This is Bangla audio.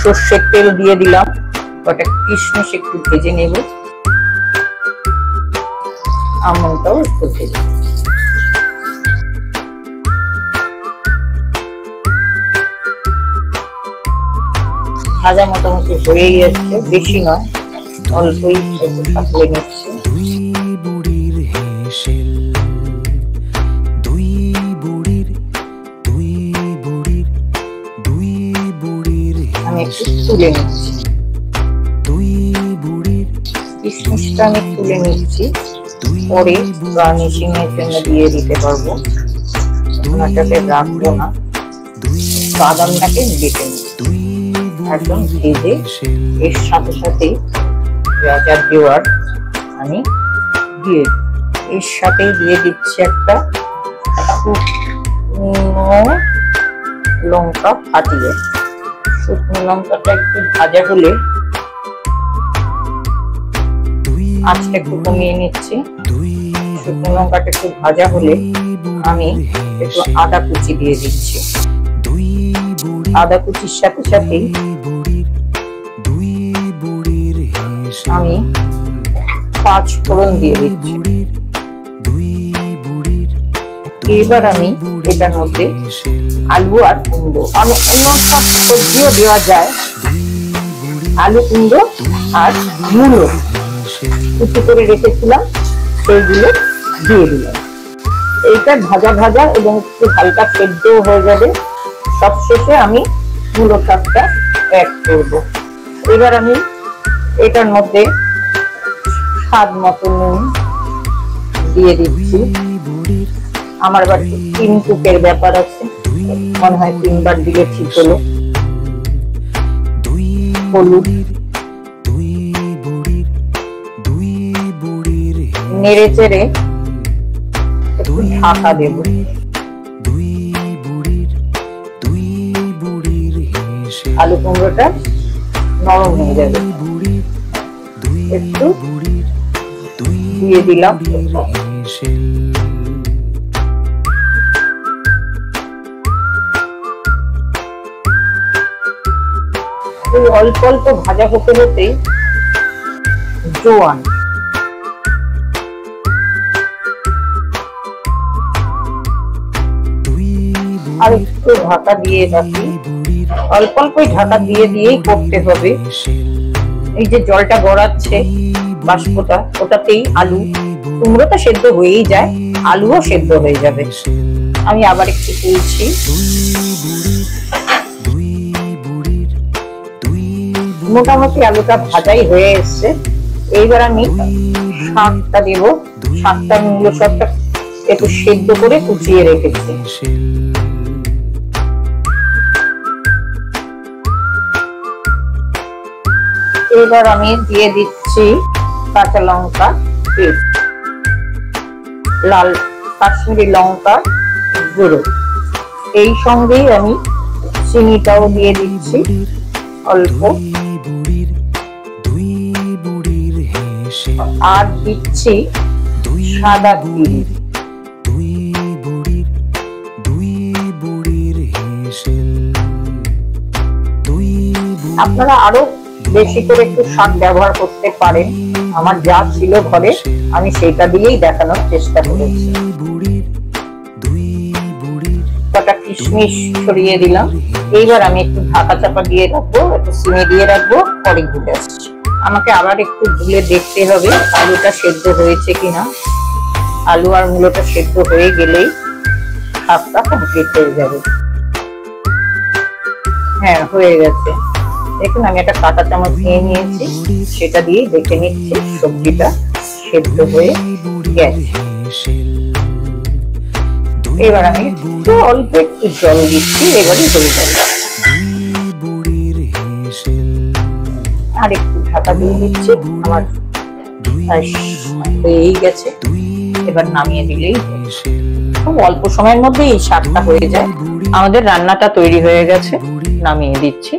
সর্ষের তেল দিয়ে দিলাম, কটা কিশমিশ একটু ভেজে নেব, আমন্ডটাও একটু ভেজে। ভাজা মোটামুটি হয়েই যাচ্ছে, বেশি নয়, অল্পই একটু পাতলে নিচ্ছি। আমি একটু তুলে নিচ্ছি, কিশমিশটা আমি তুলে নিচ্ছি, পরে গার্নিশিং এর জন্য দিয়ে দিতে পারবো, ওনাটাকে রাখবো না। বাদামটাকে বেটে নিচ্ছি একদম ভেজে, এর সাথে সাথে যা যা দেওয়ার আমি দিয়ে, এর সাথেই দিয়ে দিচ্ছি একটা শুকনো লঙ্কা ফাটিয়ে। শুকনো লঙ্কাটা একটু ভাজা হলে আঁচটা একটু কমিয়ে নিচ্ছি। শুকনো লঙ্কাটা একটু ভাজা হলে আমি একটু আদা কুচি দিয়ে দিচ্ছি। আদা কুচির সাথে সাথে আমি 5 ফোড়ন দিয়ে দিচ্ছি। এবার আমি এটার মধ্যে আলু আর কুমড়ো, অন্য সব সবজিও দেওয়া যায়, আলু কুমড়ো আর মূলো কুচি করে রেখেছিলাম সেইগুলো দিয়ে দিলাম। এইটা ভাজা ভাজা এবং একটু হালকা সেদ্ধ হয়ে যাবে। সবশেষে আমি মূলো শাকটা অ্যাড করব। এবার আমি এটার মধ্যে স্বাদ মতো নুন দিয়ে দিচ্ছি। আমার আবার 3 কুকের ব্যাপার আছে, মনে হয় 3 বার দিলে ঠিক হলো। হলুদ, নেড়ে চেড়ে একটু ঢাকা দেব। আলু কুমড়োটা নরম হয়ে যাবে, একটু দিয়ে দিলাম। অল্প অল্প ভাজা হতে হতে জোয়ান, আর একটু ঢাকা দিয়ে রাখি। অল্প অল্পই ঢাকা দিয়ে দিয়েই করতে হবে। এই যে জলটা গড়াচ্ছে বাষ্পটা, ওটাতেই আলু কুমড়োটা সেদ্ধ হয়েই যায়, আলুও সেদ্ধ হয়ে যাবে। আমি আবার একটু তুলছি। মোটামুটি আলুটা ভাজাই হয়ে এসছে। এইবার আমি শাকটা দেব। শাকটা মূলো শাকটা একটু সেদ্ধ করে কুচিয়ে রেখেছি। এবার আমি দিয়ে দিচ্ছি কাঁচা লঙ্কা পেস্ট, লাল কাশ্মীরি লঙ্কা গুঁড়ো, এই সঙ্গেই আমি চিনিটাও দিয়ে দিচ্ছি অল্প, আর দিচ্ছি সাদা তিল। আপনারা আরো বেশি করে একটু শাক ব্যবহার করতে পারেন, আমার যা ছিল ঘরে আমি সেটা দিয়েই দেখানোর চেষ্টা করেছি। কটা কিশমিশ ছড়িয়ে দিলাম। এইবার আমি একটু ঢাকা চাপা দিয়ে রাখবো, একটু সিমে দিয়ে রাখবো, পরে ঘুরে আসছি। আমাকে আবার একটু গুলে দেখতে হবে আলুটা সেদ্ধ হয়েছে কিনা। আলু আর মূলোটা সেদ্ধ হয়ে গেলেই শাকটা কমপ্লিট হয়ে যাবে। হ্যাঁ, হয়ে গেছে। দেখুন আমি একটা কাঁটা চামচ নিয়ে নিয়েছি, সেটা দিয়ে দেখে নিচ্ছি সবজিটা সেদ্ধ হয়ে গেছে। এবার আমি অল্প একটু জল দিচ্ছি, এবারে হয়ে যাবে। আর একটু ঢাকা দিয়ে দিচ্ছি, আমার হয়েই গেছে। এবার নামিয়ে দিলেই খুব অল্প সময়ের মধ্যে এই শাকটা হয়ে যায়। আমাদের রান্নাটা তৈরি হয়ে গেছে, নামিয়ে দিচ্ছি।